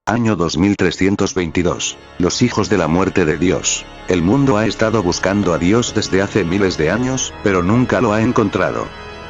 Año 2322. Los hijos de la muerte de Dios. El mundo ha estado buscando a Dios desde hace miles de años, pero nunca lo ha encontrado.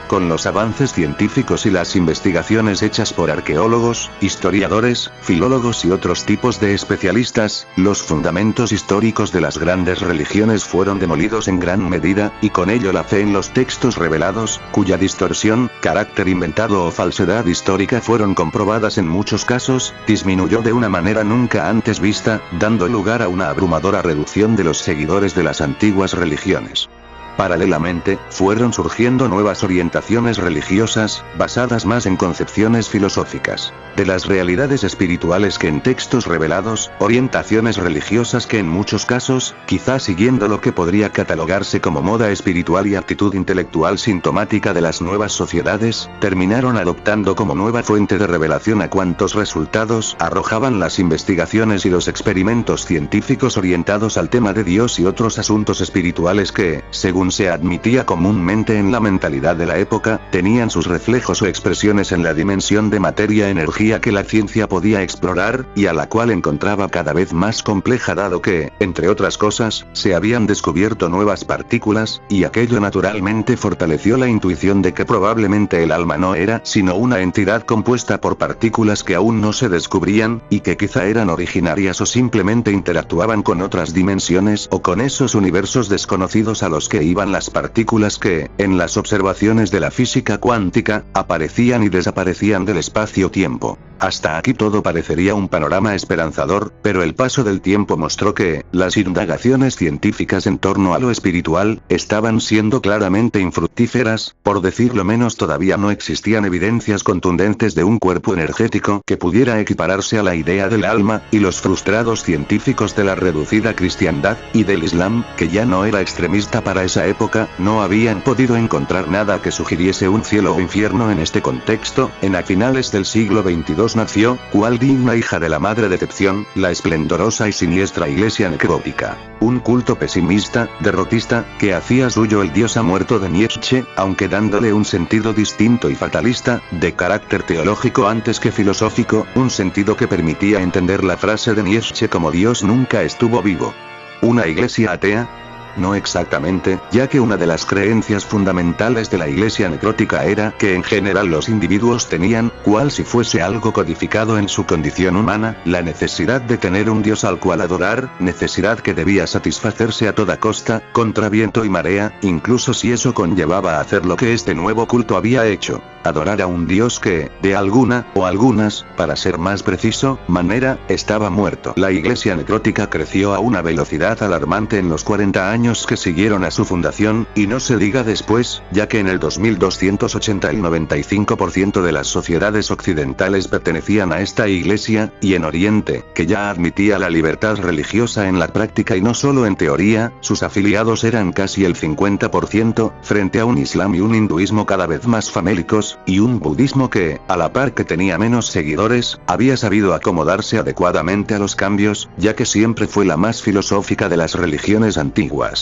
Con los avances científicos y las investigaciones hechas por arqueólogos, historiadores, filólogos y otros tipos de especialistas, los fundamentos históricos de las grandes religiones fueron demolidos en gran medida, y con ello la fe en los textos revelados, cuya distorsión, carácter inventado o falsedad histórica fueron comprobadas en muchos casos, disminuyó de una manera nunca antes vista, dando lugar a una abrumadora reducción de los seguidores de las antiguas religiones. Paralelamente, fueron surgiendo nuevas orientaciones religiosas, basadas más en concepciones filosóficas de las realidades espirituales que en textos revelados, orientaciones religiosas que en muchos casos, quizás siguiendo lo que podría catalogarse como moda espiritual y actitud intelectual sintomática de las nuevas sociedades, terminaron adoptando como nueva fuente de revelación a cuantos resultados arrojaban las investigaciones y los experimentos científicos orientados al tema de Dios y otros asuntos espirituales que, según se admitía comúnmente en la mentalidad de la época, tenían sus reflejos o expresiones en la dimensión de materia-energía que la ciencia podía explorar, y a la cual encontraba cada vez más compleja dado que, entre otras cosas, se habían descubierto nuevas partículas, y aquello naturalmente fortaleció la intuición de que probablemente el alma no era sino una entidad compuesta por partículas que aún no se descubrían, y que quizá eran originarias o simplemente interactuaban con otras dimensiones o con esos universos desconocidos a los que iban las partículas que, en las observaciones de la física cuántica, aparecían y desaparecían del espacio-tiempo. Hasta aquí todo parecería un panorama esperanzador, pero el paso del tiempo mostró que, las indagaciones científicas en torno a lo espiritual, estaban siendo claramente infructíferas, por decirlo menos todavía no existían evidencias contundentes de un cuerpo energético que pudiera equipararse a la idea del alma, y los frustrados científicos de la reducida cristiandad, y del Islam, que ya no era extremista para esa época, no habían podido encontrar nada que sugiriese un cielo o infierno en este contexto. A finales del siglo XXII nació, cual digna hija de la madre decepción, la esplendorosa y siniestra Iglesia necrótica. Un culto pesimista, derrotista, que hacía suyo el Dios ha muerto de Nietzsche, aunque dándole un sentido distinto y fatalista, de carácter teológico antes que filosófico, un sentido que permitía entender la frase de Nietzsche como Dios nunca estuvo vivo. ¿Una iglesia atea? No exactamente, ya que una de las creencias fundamentales de la Iglesia necrótica era que en general los individuos tenían, cual si fuese algo codificado en su condición humana, la necesidad de tener un Dios al cual adorar, necesidad que debía satisfacerse a toda costa, contra viento y marea, incluso si eso conllevaba a hacer lo que este nuevo culto había hecho: adorar a un Dios que, de alguna, o algunas, para ser más preciso, manera, estaba muerto. La Iglesia necrótica creció a una velocidad alarmante en los 40 años que siguieron a su fundación, y no se diga después, ya que en el 2280 el 95% de las sociedades occidentales pertenecían a esta iglesia, y en Oriente, que ya admitía la libertad religiosa en la práctica y no solo en teoría, sus afiliados eran casi el 50%, frente a un Islam y un hinduismo cada vez más famélicos, y un budismo que, a la par que tenía menos seguidores, había sabido acomodarse adecuadamente a los cambios, ya que siempre fue la más filosófica de las religiones antiguas.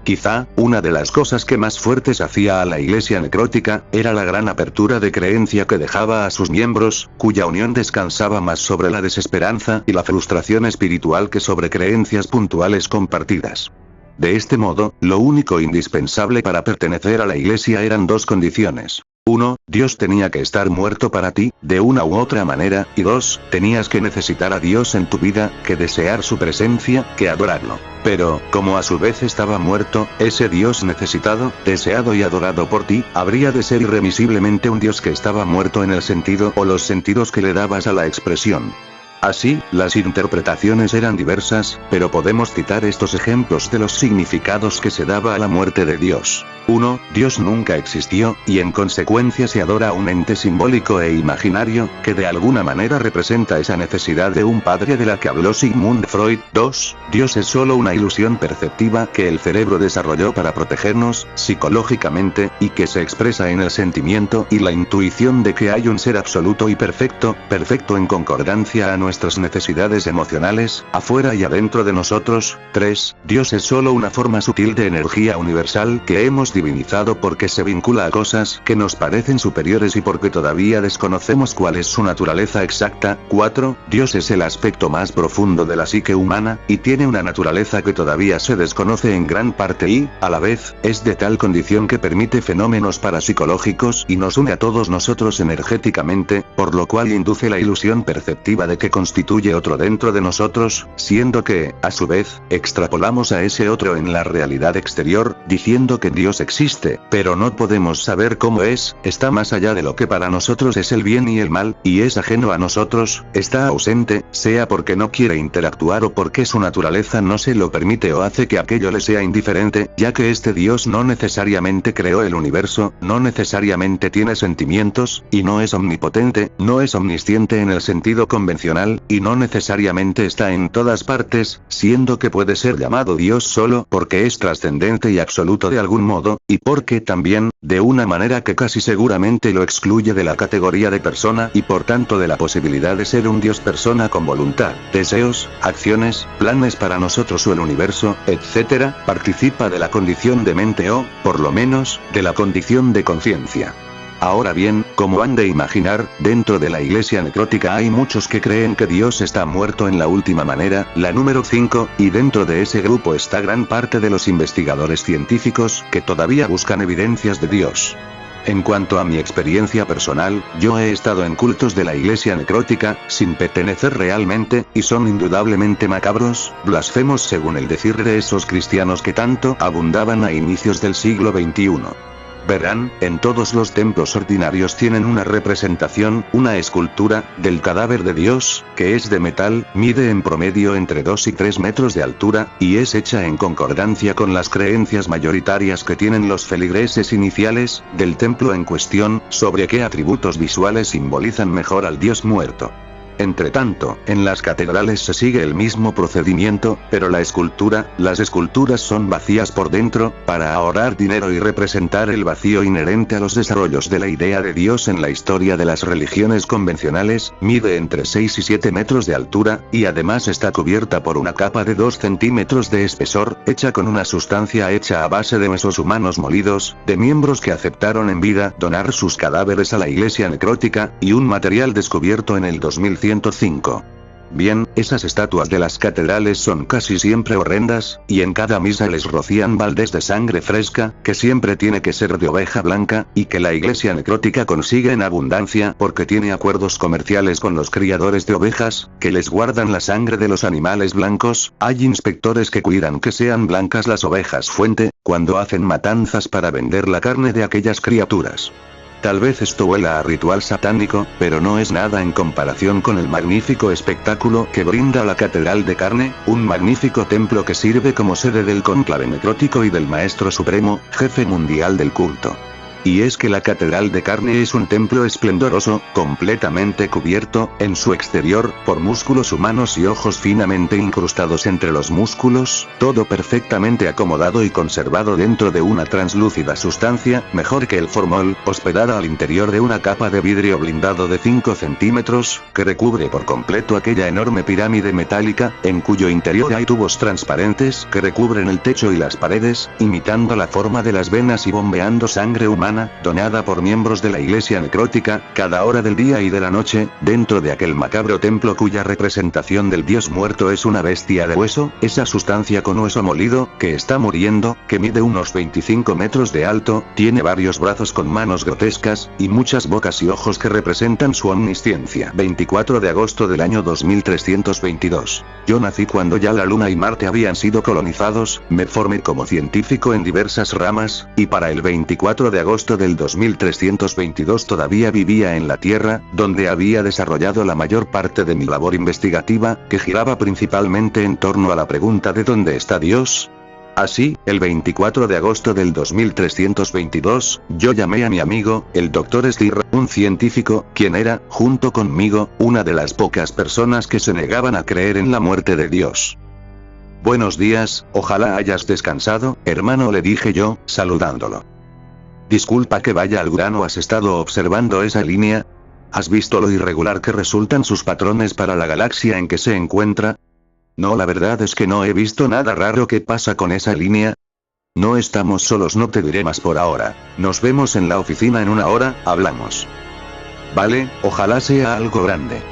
Quizá, una de las cosas que más fuertes hacía a la Iglesia necrótica, era la gran apertura de creencia que dejaba a sus miembros, cuya unión descansaba más sobre la desesperanza y la frustración espiritual que sobre creencias puntuales compartidas. De este modo, lo único indispensable para pertenecer a la Iglesia eran dos condiciones. 1. Dios tenía que estar muerto para ti, de una u otra manera, y 2. Tenías que necesitar a Dios en tu vida, que desear su presencia, que adorarlo. Pero, como a su vez estaba muerto, ese Dios necesitado, deseado y adorado por ti, habría de ser irremisiblemente un Dios que estaba muerto en el sentido o los sentidos que le dabas a la expresión. Así, las interpretaciones eran diversas, pero podemos citar estos ejemplos de los significados que se daba a la muerte de Dios. 1. Dios nunca existió, y en consecuencia se adora a un ente simbólico e imaginario, que de alguna manera representa esa necesidad de un padre de la que habló Sigmund Freud. 2. Dios es solo una ilusión perceptiva que el cerebro desarrolló para protegernos, psicológicamente, y que se expresa en el sentimiento y la intuición de que hay un ser absoluto y perfecto, perfecto en concordancia a nuestras necesidades emocionales, afuera y adentro de nosotros. 3. Dios es solo una forma sutil de energía universal que hemos divinizado porque se vincula a cosas que nos parecen superiores y porque todavía desconocemos cuál es su naturaleza exacta. 4. Dios es el aspecto más profundo de la psique humana, y tiene una naturaleza que todavía se desconoce en gran parte y, a la vez, es de tal condición que permite fenómenos parapsicológicos y nos une a todos nosotros energéticamente, por lo cual induce la ilusión perceptiva de que constituye otro dentro de nosotros, siendo que, a su vez, extrapolamos a ese otro en la realidad exterior, diciendo que Dios existe, pero no podemos saber cómo es, está más allá de lo que para nosotros es el bien y el mal, y es ajeno a nosotros, está ausente, sea porque no quiere interactuar o porque su naturaleza no se lo permite o hace que aquello le sea indiferente, ya que este Dios no necesariamente creó el universo, no necesariamente tiene sentimientos, y no es omnipotente, no es omnisciente en el sentido convencional, y no necesariamente está en todas partes, siendo que puede ser llamado Dios solo porque es trascendente y absoluto de algún modo, y porque también, de una manera que casi seguramente lo excluye de la categoría de persona y por tanto de la posibilidad de ser un Dios persona con voluntad, deseos, acciones, planes para nosotros o el universo, etc., participa de la condición de mente o, por lo menos, de la condición de conciencia. Ahora bien, como han de imaginar, dentro de la iglesia necrótica hay muchos que creen que Dios está muerto en la última manera, la número 5, y dentro de ese grupo está gran parte de los investigadores científicos que todavía buscan evidencias de Dios. En cuanto a mi experiencia personal, yo he estado en cultos de la iglesia necrótica, sin pertenecer realmente, y son indudablemente macabros, blasfemos según el decir de esos cristianos que tanto abundaban a inicios del siglo XXI. Verán, en todos los templos ordinarios tienen una representación, una escultura, del cadáver de Dios, que es de metal, mide en promedio entre 2 y 3 metros de altura, y es hecha en concordancia con las creencias mayoritarias que tienen los feligreses iniciales, del templo en cuestión, sobre qué atributos visuales simbolizan mejor al Dios muerto. Entre tanto, en las catedrales se sigue el mismo procedimiento, pero las esculturas son vacías por dentro, para ahorrar dinero y representar el vacío inherente a los desarrollos de la idea de Dios en la historia de las religiones convencionales, mide entre 6 y 7 metros de altura, y además está cubierta por una capa de 2 centímetros de espesor, hecha con una sustancia hecha a base de huesos humanos molidos, de miembros que aceptaron en vida donar sus cadáveres a la iglesia necrótica, y un material descubierto en el 2105. Bien, esas estatuas de las catedrales son casi siempre horrendas, y en cada misa les rocían baldes de sangre fresca, que siempre tiene que ser de oveja blanca, y que la iglesia necrótica consigue en abundancia porque tiene acuerdos comerciales con los criadores de ovejas, que les guardan la sangre de los animales blancos. Hay inspectores que cuidan que sean blancas las ovejas fuente, cuando hacen matanzas para vender la carne de aquellas criaturas. Tal vez esto huela a ritual satánico, pero no es nada en comparación con el magnífico espectáculo que brinda la Catedral de Carne, un magnífico templo que sirve como sede del cónclave necrótico y del Maestro Supremo, jefe mundial del culto. Y es que la Catedral de Carne es un templo esplendoroso, completamente cubierto, en su exterior, por músculos humanos y ojos finamente incrustados entre los músculos, todo perfectamente acomodado y conservado dentro de una translúcida sustancia, mejor que el formol, hospedada al interior de una capa de vidrio blindado de 5 centímetros, que recubre por completo aquella enorme pirámide metálica, en cuyo interior hay tubos transparentes que recubren el techo y las paredes, imitando la forma de las venas y bombeando sangre humana, donada por miembros de la iglesia necrótica, cada hora del día y de la noche, dentro de aquel macabro templo cuya representación del Dios muerto es una bestia de hueso, esa sustancia con hueso molido, que está muriendo, que mide unos 25 metros de alto, tiene varios brazos con manos grotescas, y muchas bocas y ojos que representan su omnisciencia. 24 de agosto del año 2322. Yo nací cuando ya la Luna y Marte habían sido colonizados, me formé como científico en diversas ramas, y para el 24 de agosto del 2322 todavía vivía en la Tierra, donde había desarrollado la mayor parte de mi labor investigativa, que giraba principalmente en torno a la pregunta de ¿dónde está Dios? Así, el 24 de agosto del 2322, yo llamé a mi amigo, el Dr. Stirr, un científico, quien era, junto conmigo, una de las pocas personas que se negaban a creer en la muerte de Dios. Buenos días, ojalá hayas descansado, hermano, le dije yo, saludándolo. Disculpa que vaya al grano, ¿has estado observando esa línea? ¿Has visto lo irregular que resultan sus patrones para la galaxia en que se encuentra? No, la verdad es que no he visto nada raro. ¿Qué pasa con esa línea? No estamos solos, no te diré más por ahora. Nos vemos en la oficina en 1 hora, hablamos. Vale, ojalá sea algo grande.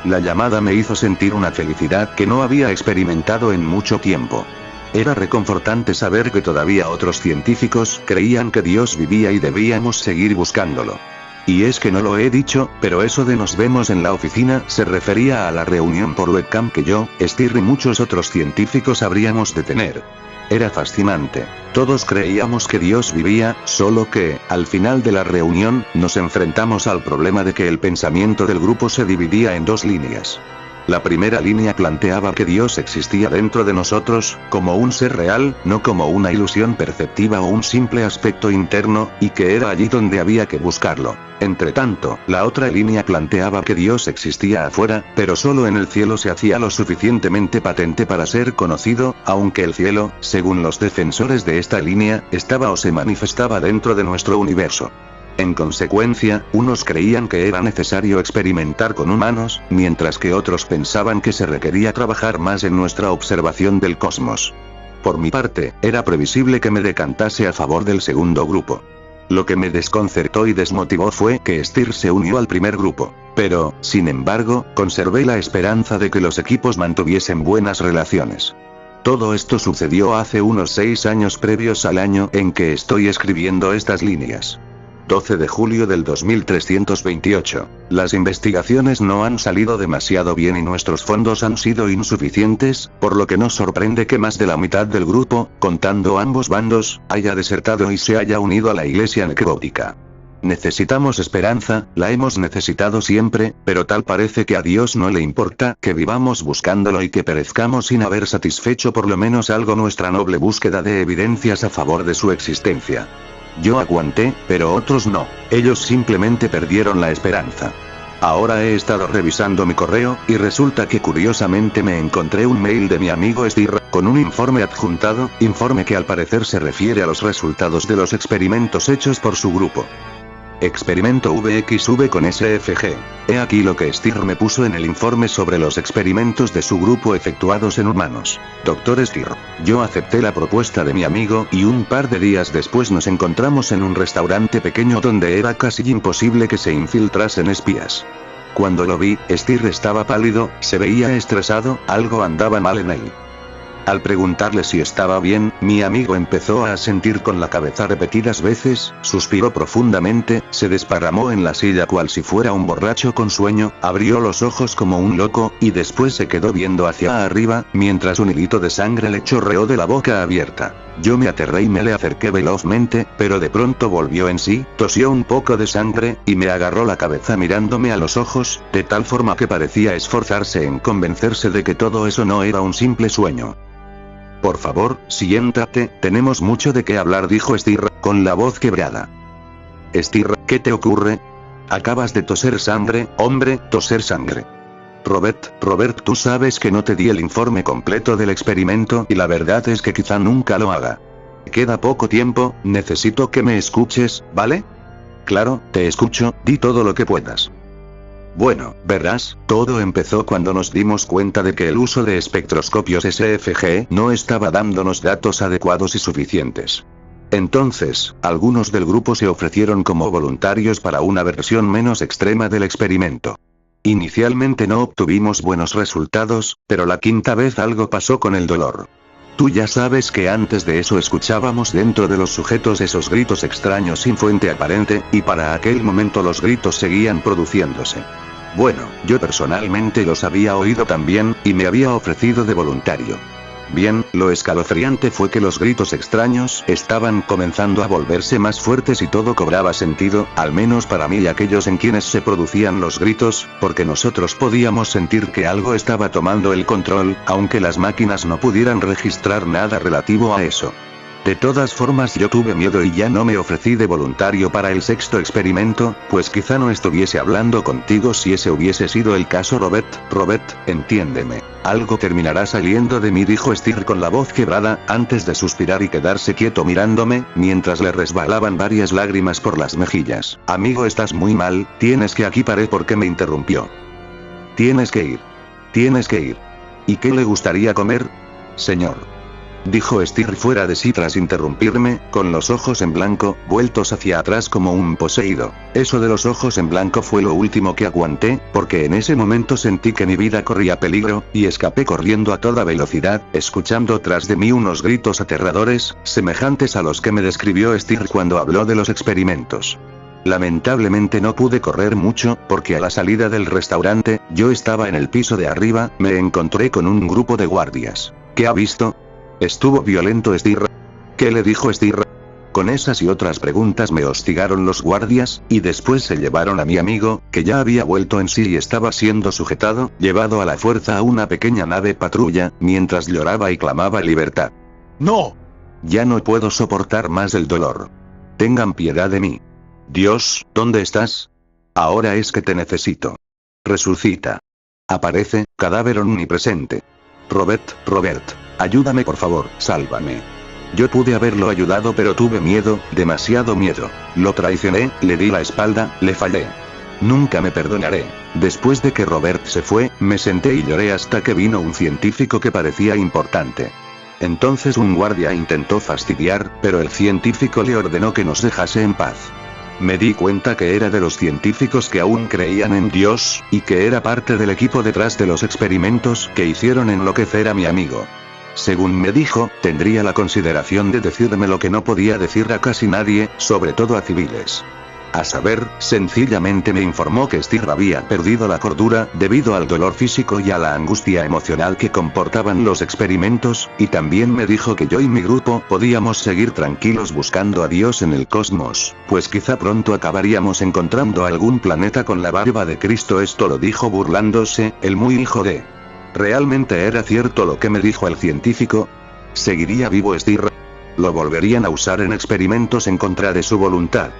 La llamada me hizo sentir una felicidad que no había experimentado en mucho tiempo. Era reconfortante saber que todavía otros científicos creían que Dios vivía y debíamos seguir buscándolo. Y es que no lo he dicho, pero eso de nos vemos en la oficina se refería a la reunión por webcam que yo, Stir y muchos otros científicos habríamos de tener. Era fascinante. Todos creíamos que Dios vivía, solo que, al final de la reunión, nos enfrentamos al problema de que el pensamiento del grupo se dividía en 2 líneas. La primera línea planteaba que Dios existía dentro de nosotros, como un ser real, no como una ilusión perceptiva o un simple aspecto interno, y que era allí donde había que buscarlo. Entretanto, la otra línea planteaba que Dios existía afuera, pero solo en el cielo se hacía lo suficientemente patente para ser conocido, aunque el cielo, según los defensores de esta línea, estaba o se manifestaba dentro de nuestro universo. En consecuencia, unos creían que era necesario experimentar con humanos, mientras que otros pensaban que se requería trabajar más en nuestra observación del cosmos. Por mi parte, era previsible que me decantase a favor del segundo grupo. Lo que me desconcertó y desmotivó fue que Stir se unió al primer grupo. Pero, sin embargo, conservé la esperanza de que los equipos mantuviesen buenas relaciones. Todo esto sucedió hace unos 6 años previos al año en que estoy escribiendo estas líneas. 12 de julio del 2328. Las investigaciones no han salido demasiado bien y nuestros fondos han sido insuficientes, por lo que no sorprende que más de la mitad del grupo, contando ambos bandos, haya desertado y se haya unido a la iglesia necrótica. Necesitamos esperanza, la hemos necesitado siempre, pero tal parece que a Dios no le importa que vivamos buscándolo y que perezcamos sin haber satisfecho por lo menos algo nuestra noble búsqueda de evidencias a favor de su existencia. Yo aguanté, pero otros no. Ellos simplemente perdieron la esperanza. Ahora he estado revisando mi correo, y resulta que curiosamente me encontré un mail de mi amigo Stir, con un informe adjuntado, informe que al parecer se refiere a los resultados de los experimentos hechos por su grupo. Experimento VXV con SFG. He aquí lo que Stir me puso en el informe sobre los experimentos de su grupo efectuados en humanos. Dr. Stir. Yo acepté la propuesta de mi amigo y un par de días después nos encontramos en un restaurante pequeño donde era casi imposible que se infiltrasen espías. Cuando lo vi, Stir estaba pálido, se veía estresado, algo andaba mal en él. Al preguntarle si estaba bien, mi amigo empezó a asentir con la cabeza repetidas veces, suspiró profundamente, se desparramó en la silla cual si fuera un borracho con sueño, abrió los ojos como un loco, y después se quedó viendo hacia arriba, mientras un hilito de sangre le chorreó de la boca abierta. Yo me aterré y me le acerqué velozmente, pero de pronto volvió en sí, tosió un poco de sangre, y me agarró la cabeza mirándome a los ojos, de tal forma que parecía esforzarse en convencerse de que todo eso no era un simple sueño. Por favor, siéntate, tenemos mucho de qué hablar, dijo Stir, con la voz quebrada. Stir, ¿qué te ocurre? Acabas de toser sangre, hombre, toser sangre. Robert, tú sabes que no te di el informe completo del experimento y la verdad es que quizá nunca lo haga. Queda poco tiempo, necesito que me escuches, ¿vale? Claro, te escucho, di todo lo que puedas. Bueno, verás, todo empezó cuando nos dimos cuenta de que el uso de espectroscopios SFG no estaba dándonos datos adecuados y suficientes. Entonces, algunos del grupo se ofrecieron como voluntarios para una versión menos extrema del experimento. Inicialmente no obtuvimos buenos resultados, pero la quinta vez algo pasó con el dolor. Tú ya sabes que antes de eso escuchábamos dentro de los sujetos esos gritos extraños sin fuente aparente, y para aquel momento los gritos seguían produciéndose. Bueno, yo personalmente los había oído también, y me había ofrecido de voluntario. Bien, lo escalofriante fue que los gritos extraños estaban comenzando a volverse más fuertes y todo cobraba sentido, al menos para mí y aquellos en quienes se producían los gritos, porque nosotros podíamos sentir que algo estaba tomando el control, aunque las máquinas no pudieran registrar nada relativo a eso. De todas formas yo tuve miedo y ya no me ofrecí de voluntario para el sexto experimento, pues quizá no estuviese hablando contigo si ese hubiese sido el caso. Robert, entiéndeme. Algo terminará saliendo de mí, dijo Stir con la voz quebrada, antes de suspirar y quedarse quieto mirándome, mientras le resbalaban varias lágrimas por las mejillas. Amigo, estás muy mal, tienes que aquí paré porque me interrumpió. Tienes que ir. ¿Y qué le gustaría comer? Señor. Dijo Stir fuera de sí tras interrumpirme, con los ojos en blanco, vueltos hacia atrás como un poseído. Eso de los ojos en blanco fue lo último que aguanté, porque en ese momento sentí que mi vida corría peligro, y escapé corriendo a toda velocidad, escuchando tras de mí unos gritos aterradores, semejantes a los que me describió Stir cuando habló de los experimentos. Lamentablemente no pude correr mucho, porque a la salida del restaurante, yo estaba en el piso de arriba, me encontré con un grupo de guardias. ¿Qué ha visto? ¿Estuvo violento Stir? ¿Qué le dijo Stir? Con esas y otras preguntas me hostigaron los guardias, y después se llevaron a mi amigo, que ya había vuelto en sí y estaba siendo sujetado, llevado a la fuerza a una pequeña nave patrulla, mientras lloraba y clamaba libertad. ¡No! Ya no puedo soportar más el dolor. Tengan piedad de mí. Dios, ¿dónde estás? Ahora es que te necesito. Resucita. Aparece, cadáver omnipresente. Robert, ayúdame por favor, sálvame. Yo pude haberlo ayudado pero tuve miedo, demasiado miedo. Lo traicioné, le di la espalda, le fallé. Nunca me perdonaré. Después de que Robert se fue, me senté y lloré hasta que vino un científico que parecía importante. Entonces un guardia intentó fastidiar, pero el científico le ordenó que nos dejase en paz. Me di cuenta que era de los científicos que aún creían en Dios, y que era parte del equipo detrás de los experimentos que hicieron enloquecer a mi amigo. Según me dijo, tendría la consideración de decirme lo que no podía decir a casi nadie, sobre todo a civiles. A saber, sencillamente me informó que Stir había perdido la cordura, debido al dolor físico y a la angustia emocional que comportaban los experimentos, y también me dijo que yo y mi grupo podíamos seguir tranquilos buscando a Dios en el cosmos, pues quizá pronto acabaríamos encontrando algún planeta con la barba de Cristo. Esto lo dijo burlándose, el muy hijo de... ¿Realmente era cierto lo que me dijo el científico? ¿Seguiría vivo Stir? ¿Lo volverían a usar en experimentos en contra de su voluntad?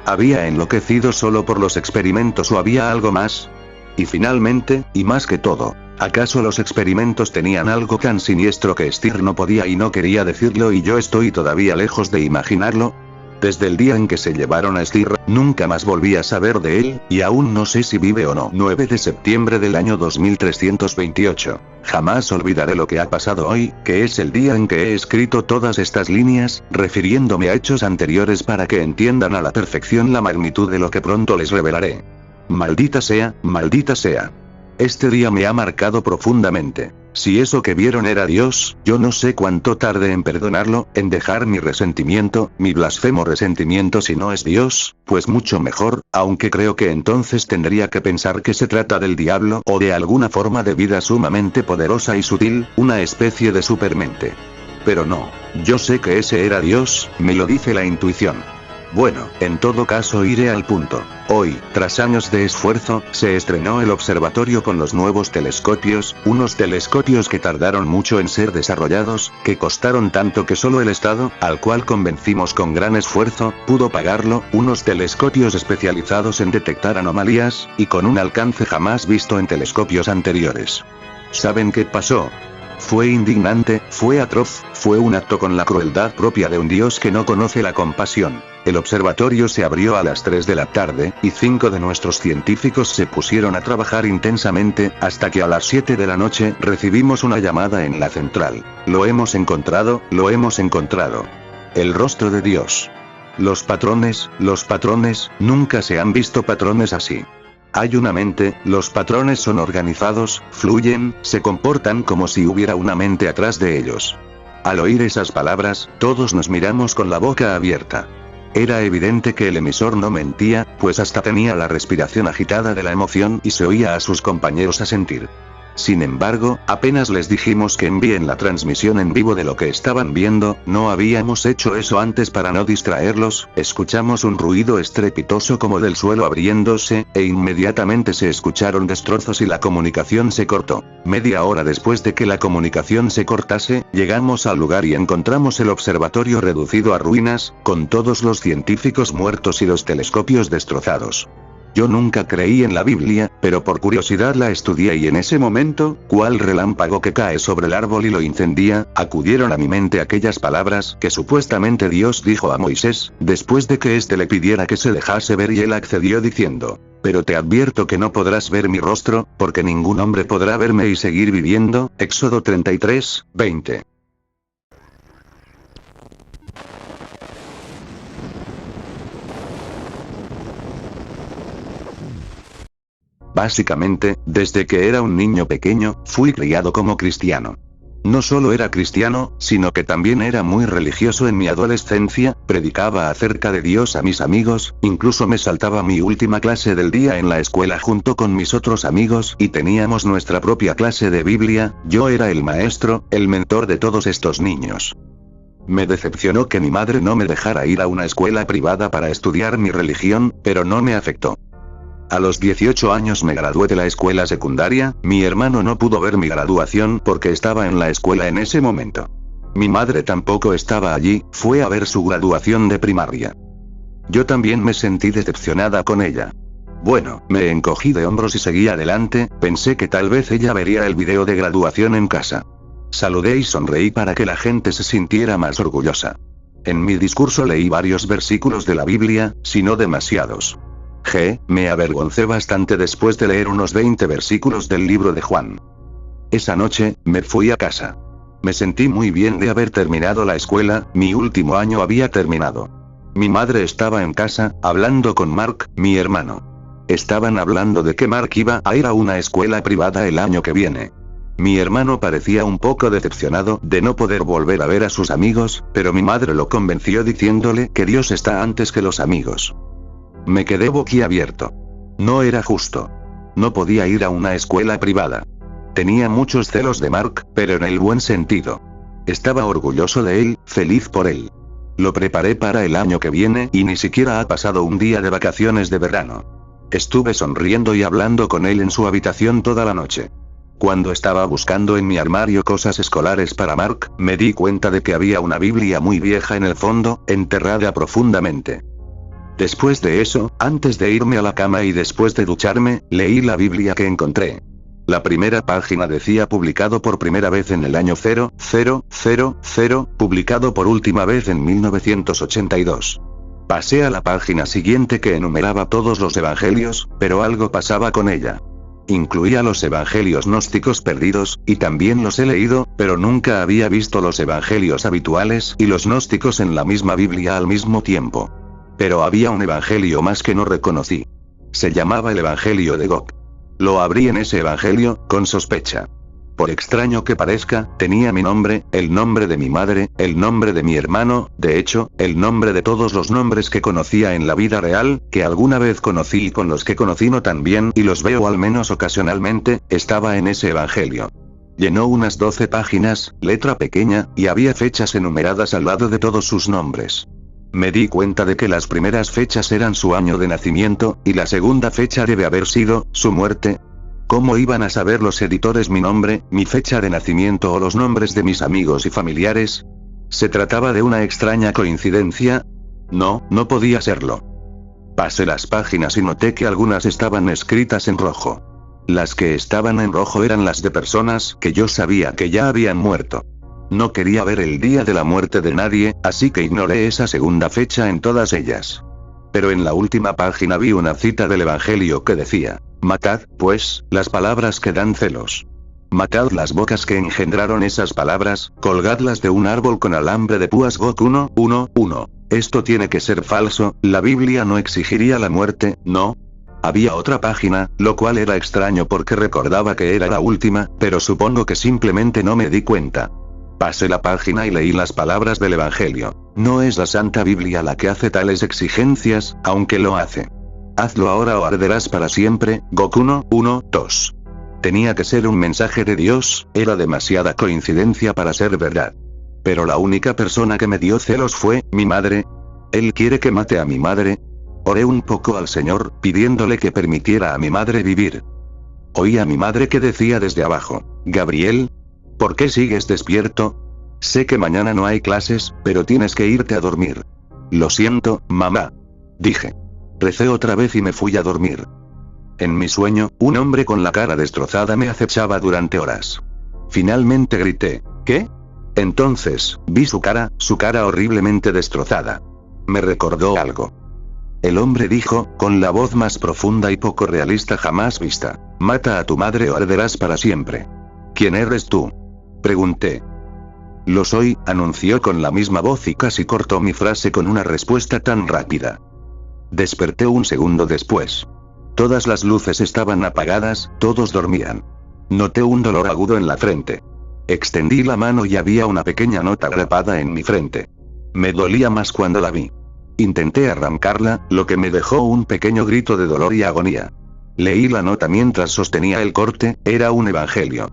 ¿Había enloquecido solo por los experimentos o había algo más? Y finalmente, y más que todo, ¿acaso los experimentos tenían algo tan siniestro que Stir no podía y no quería decirlo y yo estoy todavía lejos de imaginarlo? Desde el día en que se llevaron a Stir, nunca más volví a saber de él, y aún no sé si vive o no. 9 de septiembre del año 2328. Jamás olvidaré lo que ha pasado hoy, que es el día en que he escrito todas estas líneas, refiriéndome a hechos anteriores para que entiendan a la perfección la magnitud de lo que pronto les revelaré. Maldita sea, maldita sea. Este día me ha marcado profundamente. Si eso que vieron era Dios, yo no sé cuánto tarde en perdonarlo, en dejar mi resentimiento, mi blasfemo resentimiento si no es Dios, pues mucho mejor, aunque creo que entonces tendría que pensar que se trata del diablo o de alguna forma de vida sumamente poderosa y sutil, una especie de supermente. Pero no, yo sé que ese era Dios, me lo dice la intuición. Bueno, en todo caso iré al punto. Hoy, tras años de esfuerzo, se estrenó el observatorio con los nuevos telescopios, unos telescopios que tardaron mucho en ser desarrollados, que costaron tanto que solo el Estado, al cual convencimos con gran esfuerzo, pudo pagarlo, unos telescopios especializados en detectar anomalías, y con un alcance jamás visto en telescopios anteriores. ¿Saben qué pasó? Fue indignante, fue atroz, fue un acto con la crueldad propia de un Dios que no conoce la compasión. El observatorio se abrió a las 3 de la tarde, y 5 de nuestros científicos se pusieron a trabajar intensamente, hasta que a las 7 de la noche recibimos una llamada en la central. Lo hemos encontrado, El rostro de Dios. Los patrones, nunca se han visto patrones así. Hay una mente, los patrones son organizados, fluyen, se comportan como si hubiera una mente atrás de ellos. Al oír esas palabras, todos nos miramos con la boca abierta. Era evidente que el emisor no mentía, pues hasta tenía la respiración agitada de la emoción y se oía a sus compañeros asentir. Sin embargo, apenas les dijimos que envíen la transmisión en vivo de lo que estaban viendo, no habíamos hecho eso antes para no distraerlos, escuchamos un ruido estrepitoso como del suelo abriéndose, e inmediatamente se escucharon destrozos y la comunicación se cortó. Media hora después de que la comunicación se cortase, llegamos al lugar y encontramos el observatorio reducido a ruinas, con todos los científicos muertos y los telescopios destrozados. Yo nunca creí en la Biblia, pero por curiosidad la estudié y en ese momento, cual relámpago que cae sobre el árbol y lo incendia, acudieron a mi mente aquellas palabras que supuestamente Dios dijo a Moisés, después de que éste le pidiera que se dejase ver y él accedió diciendo: pero te advierto que no podrás ver mi rostro, porque ningún hombre podrá verme y seguir viviendo. Éxodo 33, 20. Básicamente, desde que era un niño pequeño, fui criado como cristiano. No solo era cristiano, sino que también era muy religioso en mi adolescencia, predicaba acerca de Dios a mis amigos, incluso me saltaba mi última clase del día en la escuela junto con mis otros amigos y teníamos nuestra propia clase de Biblia, yo era el maestro, el mentor de todos estos niños. Me decepcionó que mi madre no me dejara ir a una escuela privada para estudiar mi religión, pero no me afectó. A los 18 años me gradué de la escuela secundaria, mi hermano no pudo ver mi graduación porque estaba en la escuela en ese momento. Mi madre tampoco estaba allí, fue a ver su graduación de primaria. Yo también me sentí decepcionada con ella. Bueno, me encogí de hombros y seguí adelante, pensé que tal vez ella vería el video de graduación en casa. Saludé y sonreí para que la gente se sintiera más orgullosa. En mi discurso leí varios versículos de la Biblia, si no demasiados. Me avergoncé bastante después de leer unos 20 versículos del libro de Juan. Esa noche, me fui a casa. Me sentí muy bien de haber terminado la escuela, mi último año había terminado. Mi madre estaba en casa, hablando con Mark, mi hermano. Estaban hablando de que Mark iba a ir a una escuela privada el año que viene. Mi hermano parecía un poco decepcionado de no poder volver a ver a sus amigos, pero mi madre lo convenció diciéndole que Dios está antes que los amigos. Me quedé boquiabierto. No era justo. No podía ir a una escuela privada. Tenía muchos celos de Mark, pero en el buen sentido. Estaba orgulloso de él, feliz por él. Lo preparé para el año que viene y ni siquiera ha pasado un día de vacaciones de verano. Estuve sonriendo y hablando con él en su habitación toda la noche. Cuando estaba buscando en mi armario cosas escolares para Mark, me di cuenta de que había una Biblia muy vieja en el fondo, enterrada profundamente. Después de eso, antes de irme a la cama y después de ducharme, leí la Biblia que encontré. La primera página decía publicado por primera vez en el año 0000, publicado por última vez en 1982. Pasé a la página siguiente que enumeraba todos los evangelios, pero algo pasaba con ella. Incluía los evangelios gnósticos perdidos, y también los he leído, pero nunca había visto los evangelios habituales y los gnósticos en la misma Biblia al mismo tiempo. Pero había un evangelio más que no reconocí. Se llamaba el Evangelio de Gog. Lo abrí en ese evangelio, con sospecha. Por extraño que parezca, tenía mi nombre, el nombre de mi madre, el nombre de mi hermano, de hecho, el nombre de todos los nombres que conocía en la vida real, que alguna vez conocí y con los que conocí no tan bien y los veo al menos ocasionalmente, estaba en ese evangelio. Llenó unas 12 páginas, letra pequeña, y había fechas enumeradas al lado de todos sus nombres. Me di cuenta de que las primeras fechas eran su año de nacimiento, y la segunda fecha debe haber sido su muerte. ¿Cómo iban a saber los editores mi nombre, mi fecha de nacimiento o los nombres de mis amigos y familiares? ¿Se trataba de una extraña coincidencia? No, no podía serlo. Pasé las páginas y noté que algunas estaban escritas en rojo. Las que estaban en rojo eran las de personas que yo sabía que ya habían muerto. No quería ver el día de la muerte de nadie, así que ignoré esa segunda fecha en todas ellas. Pero en la última página vi una cita del Evangelio que decía: matad, pues, las palabras que dan celos. Matad las bocas que engendraron esas palabras, colgadlas de un árbol con alambre de púas. Gog 1:1:1. Esto tiene que ser falso, la Biblia no exigiría la muerte, ¿no? Había otra página, lo cual era extraño porque recordaba que era la última, pero supongo que simplemente no me di cuenta. Pasé la página y leí las palabras del Evangelio. No es la Santa Biblia la que hace tales exigencias, aunque lo hace. Hazlo ahora o arderás para siempre. Gog 1:1:2. Tenía que ser un mensaje de Dios, era demasiada coincidencia para ser verdad. Pero la única persona que me dio celos fue mi madre. ¿Él quiere que mate a mi madre? Oré un poco al Señor, pidiéndole que permitiera a mi madre vivir. Oí a mi madre que decía desde abajo: Gabriel, ¿por qué sigues despierto? Sé que mañana no hay clases, pero tienes que irte a dormir. Lo siento, mamá. Dije. Recé otra vez y me fui a dormir. En mi sueño, un hombre con la cara destrozada me acechaba durante horas. Finalmente grité: ¿qué? Entonces, vi su cara horriblemente destrozada. Me recordó algo. El hombre dijo, con la voz más profunda y poco realista jamás vista: mata a tu madre o arderás para siempre. ¿Quién eres tú? Pregunté. Lo soy, anunció con la misma voz y casi cortó mi frase con una respuesta tan rápida. Desperté un segundo después. Todas las luces estaban apagadas, todos dormían. Noté un dolor agudo en la frente. Extendí la mano y había una pequeña nota grapada en mi frente. Me dolía más cuando la vi. Intenté arrancarla, lo que me dejó un pequeño grito de dolor y agonía. Leí la nota mientras sostenía el corte, era un evangelio.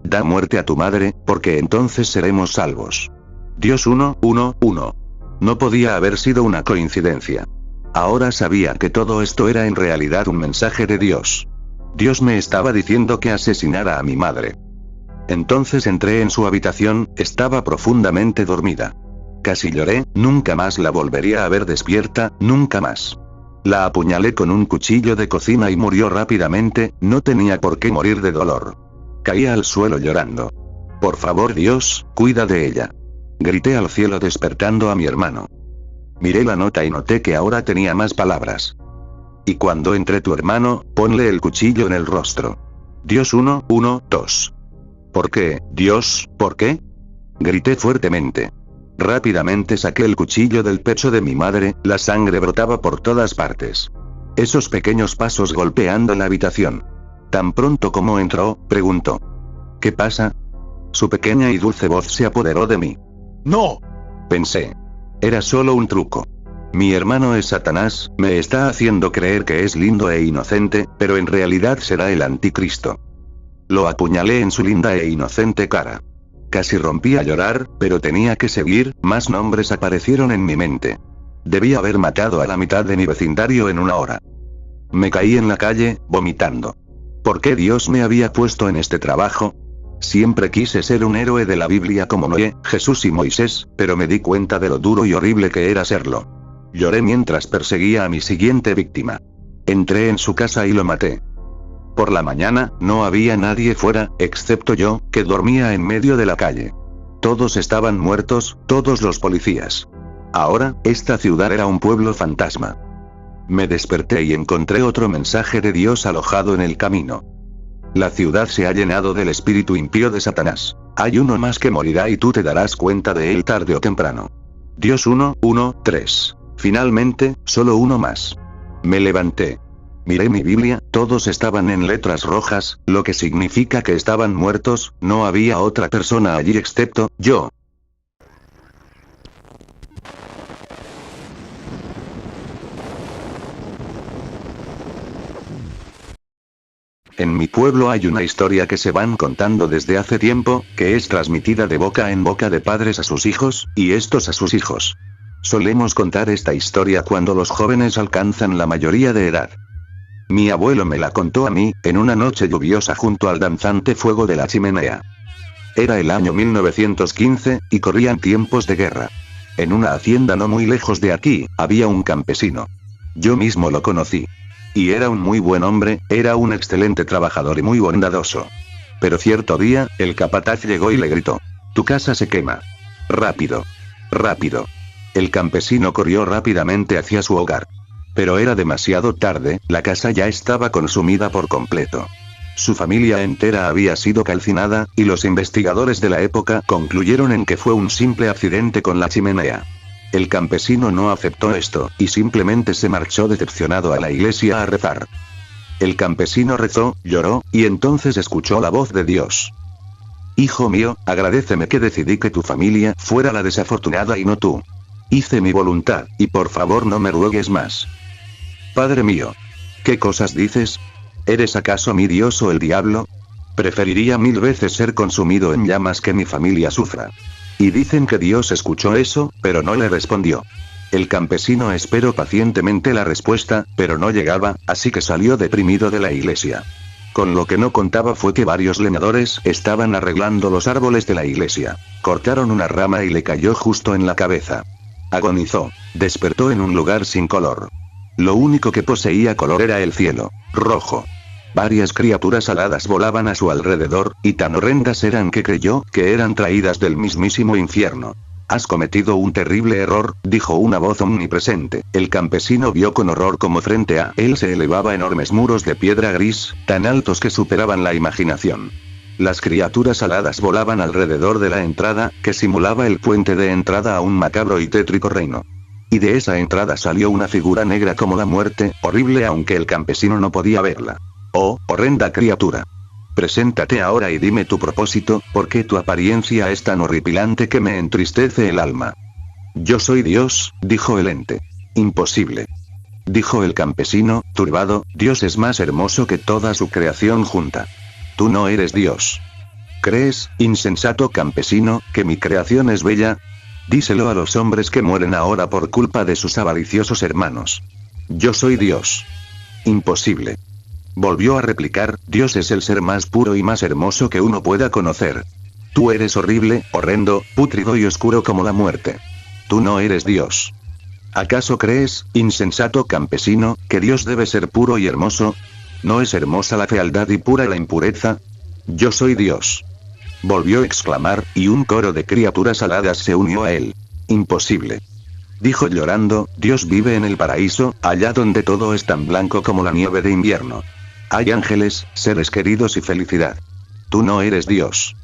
Da muerte a tu madre, porque entonces seremos salvos. Dios 1:1:1. No podía haber sido una coincidencia. Ahora sabía que todo esto era en realidad un mensaje de Dios. Dios me estaba diciendo que asesinara a mi madre. Entonces entré en su habitación, estaba profundamente dormida. Casi lloré, nunca más la volvería a ver despierta, nunca más. La apuñalé con un cuchillo de cocina y murió rápidamente, no tenía por qué morir de dolor. Caí al suelo llorando. Por favor Dios, cuida de ella. Grité al cielo despertando a mi hermano. Miré la nota y noté que ahora tenía más palabras. Y cuando entre tu hermano, ponle el cuchillo en el rostro. Dios 1:1:2. ¿Por qué, Dios, por qué? Grité fuertemente. Rápidamente saqué el cuchillo del pecho de mi madre, la sangre brotaba por todas partes. Esos pequeños pasos golpeando la habitación. Tan pronto como entró, preguntó. ¿Qué pasa? Su pequeña y dulce voz se apoderó de mí. ¡No! Pensé. Era solo un truco. Mi hermano es Satanás, me está haciendo creer que es lindo e inocente, pero en realidad será el anticristo. Lo apuñalé en su linda e inocente cara. Casi rompí a llorar, pero tenía que seguir, más nombres aparecieron en mi mente. Debí haber matado a la mitad de mi vecindario en una hora. Me caí en la calle, vomitando. ¿Por qué Dios me había puesto en este trabajo? Siempre quise ser un héroe de la Biblia como Noé, Jesús y Moisés, pero me di cuenta de lo duro y horrible que era serlo. Lloré mientras perseguía a mi siguiente víctima. Entré en su casa y lo maté. Por la mañana, no había nadie fuera, excepto yo, que dormía en medio de la calle. Todos estaban muertos, todos los policías. Ahora, esta ciudad era un pueblo fantasma. Me desperté y encontré otro mensaje de Dios alojado en el camino. La ciudad se ha llenado del espíritu impío de Satanás. Hay uno más que morirá y tú te darás cuenta de él tarde o temprano. Dios 1:1:3. Finalmente, solo uno más. Me levanté. Miré mi Biblia, todos estaban en letras rojas, lo que significa que estaban muertos, no había otra persona allí excepto yo. En mi pueblo hay una historia que se van contando desde hace tiempo, que es transmitida de boca en boca de padres a sus hijos, y estos a sus hijos. Solemos contar esta historia cuando los jóvenes alcanzan la mayoría de edad. Mi abuelo me la contó a mí, en una noche lluviosa junto al danzante fuego de la chimenea. Era el año 1915, y corrían tiempos de guerra. En una hacienda no muy lejos de aquí, había un campesino. Yo mismo lo conocí. Y era un muy buen hombre, era un excelente trabajador y muy bondadoso. Pero cierto día, el capataz llegó y le gritó: «Tu casa se quema. Rápido. Rápido». El campesino corrió rápidamente hacia su hogar. Pero era demasiado tarde, la casa ya estaba consumida por completo. Su familia entera había sido calcinada, y los investigadores de la época concluyeron en que fue un simple accidente con la chimenea. El campesino no aceptó esto, y simplemente se marchó decepcionado a la iglesia a rezar. El campesino rezó, lloró, y entonces escuchó la voz de Dios. «Hijo mío, agradéceme que decidí que tu familia fuera la desafortunada y no tú. Hice mi voluntad, y por favor no me ruegues más». «Padre mío. ¿Qué cosas dices? ¿Eres acaso mi Dios o el diablo? Preferiría 1000 veces ser consumido en llamas que mi familia sufra». Y dicen que Dios escuchó eso, pero no le respondió. El campesino esperó pacientemente la respuesta, pero no llegaba, así que salió deprimido de la iglesia. Con lo que no contaba fue que varios leñadores estaban arreglando los árboles de la iglesia. Cortaron una rama y le cayó justo en la cabeza. Agonizó. Despertó en un lugar sin color. Lo único que poseía color era el cielo, rojo. Varias criaturas aladas volaban a su alrededor, y tan horrendas eran que creyó que eran traídas del mismísimo infierno. «Has cometido un terrible error», dijo una voz omnipresente. El campesino vio con horror cómo frente a él se elevaba enormes muros de piedra gris, tan altos que superaban la imaginación. Las criaturas aladas volaban alrededor de la entrada, que simulaba el puente de entrada a un macabro y tétrico reino. Y de esa entrada salió una figura negra como la muerte, horrible aunque el campesino no podía verla. Oh, horrenda criatura. Preséntate ahora y dime tu propósito, porque tu apariencia es tan horripilante que me entristece el alma. Yo soy Dios, dijo el ente. Imposible. Dijo el campesino, turbado, Dios es más hermoso que toda su creación junta. Tú no eres Dios. ¿Crees, insensato campesino, que mi creación es bella? Díselo a los hombres que mueren ahora por culpa de sus avariciosos hermanos. Yo soy Dios. Imposible. Volvió a replicar, Dios es el ser más puro y más hermoso que uno pueda conocer. Tú eres horrible, horrendo, pútrido y oscuro como la muerte. Tú no eres Dios. ¿Acaso crees, insensato campesino, que Dios debe ser puro y hermoso? ¿No es hermosa la fealdad y pura la impureza? Yo soy Dios. Volvió a exclamar, y un coro de criaturas aladas se unió a él. Imposible. Dijo llorando, Dios vive en el paraíso, allá donde todo es tan blanco como la nieve de invierno. Hay ángeles, seres queridos y felicidad. Tú no eres Dios.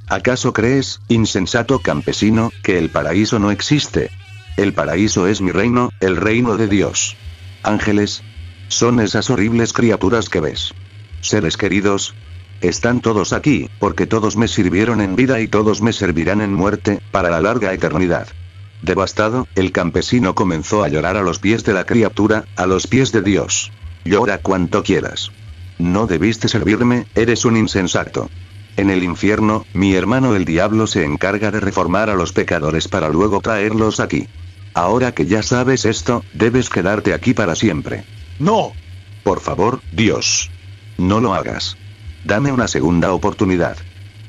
¿Acaso crees, insensato campesino, que el paraíso no existe? El paraíso es mi reino, el reino de Dios. Ángeles. Son esas horribles criaturas que ves. Seres queridos. Están todos aquí, porque todos me sirvieron en vida y todos me servirán en muerte, para la larga eternidad. Devastado, el campesino comenzó a llorar a los pies de la criatura, a los pies de Dios. Llora cuanto quieras. No debiste servirme, eres un insensato. En el infierno, mi hermano el diablo se encarga de reformar a los pecadores para luego traerlos aquí. Ahora que ya sabes esto, debes quedarte aquí para siempre. ¡No! Por favor, Dios. No lo hagas. Dame una segunda oportunidad.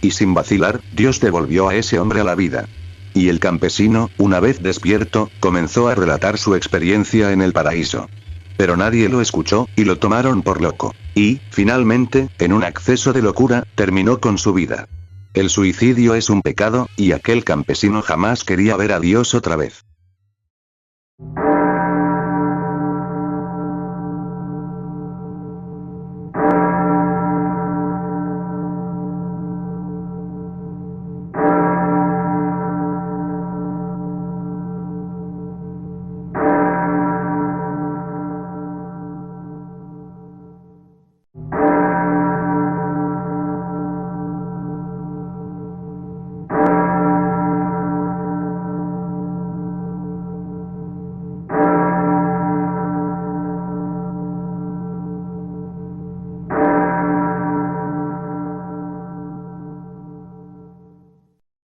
Y sin vacilar, Dios devolvió a ese hombre a la vida. Y el campesino, una vez despierto, comenzó a relatar su experiencia en el paraíso. Pero nadie lo escuchó, y lo tomaron por loco. Y, finalmente, en un acceso de locura, terminó con su vida. El suicidio es un pecado, y aquel campesino jamás quería ver a Dios otra vez.